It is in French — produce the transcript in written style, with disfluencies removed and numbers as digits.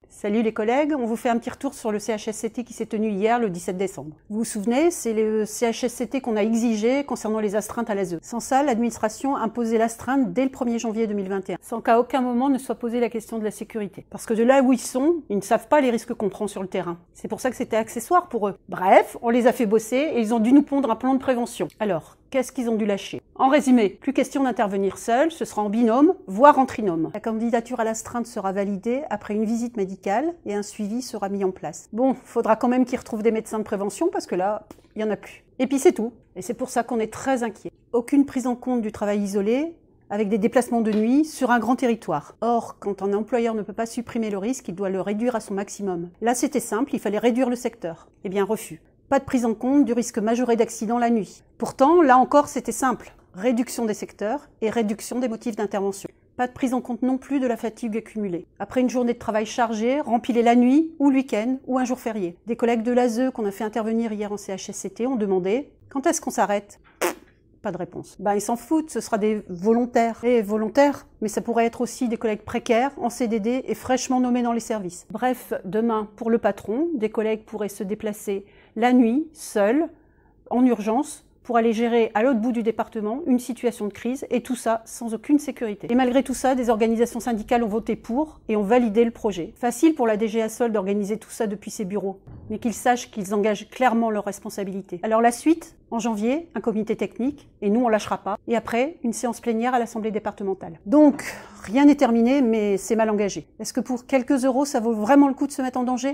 Salut les collègues, on vous fait un petit retour sur le CHSCT qui s'est tenu hier le 17 décembre. Vous vous souvenez, c'est le CHSCT qu'on a exigé concernant les astreintes à l'ASE. Sans ça, l'administration imposait l'astreinte dès le 1er janvier 2021, sans qu'à aucun moment ne soit posée la question de la sécurité. Parce que de là où ils sont, ils ne savent pas les risques qu'on prend sur le terrain. C'est pour ça que c'était accessoire pour eux. Bref, on les a fait bosser et ils ont dû nous pondre un plan de prévention. Alors, qu'est-ce qu'ils ont dû lâcher? En résumé, plus question d'intervenir seul, ce sera en binôme, voire en trinôme. La candidature à l'astreinte sera validée après une visite médicale et un suivi sera mis en place. Bon, faudra quand même qu'ils retrouvent des médecins de prévention parce que là, il n'y en a plus. Et puis c'est tout. Et c'est pour ça qu'on est très inquiet. Aucune prise en compte du travail isolé, avec des déplacements de nuit sur un grand territoire. Or, quand un employeur ne peut pas supprimer le risque, il doit le réduire à son maximum. Là, c'était simple, il fallait réduire le secteur. Eh bien, refus. Pas de prise en compte du risque majoré d'accident la nuit. Pourtant, là encore, c'était simple. Réduction des secteurs et réduction des motifs d'intervention. Pas de prise en compte non plus de la fatigue accumulée. Après une journée de travail chargée, rempilée la nuit, ou le week-end, ou un jour férié. Des collègues de l'ASE qu'on a fait intervenir hier en CHSCT ont demandé « Quand est-ce qu'on s'arrête ?» Pas de réponse. Ils s'en foutent, ce sera des volontaires. Et volontaires, mais ça pourrait être aussi des collègues précaires, en CDD et fraîchement nommés dans les services. Bref, demain, pour le patron, des collègues pourraient se déplacer la nuit, seuls, en urgence, pour aller gérer à l'autre bout du département une situation de crise, et tout ça sans aucune sécurité. Et malgré tout ça, des organisations syndicales ont voté pour et ont validé le projet. Facile pour la DGA Sol d'organiser tout ça depuis ses bureaux, mais qu'ils sachent qu'ils engagent clairement leurs responsabilités. Alors la suite, en janvier, un comité technique, et nous on lâchera pas, et après, une séance plénière à l'Assemblée départementale. Donc, rien n'est terminé, mais c'est mal engagé. Est-ce que pour quelques euros, ça vaut vraiment le coup de se mettre en danger ?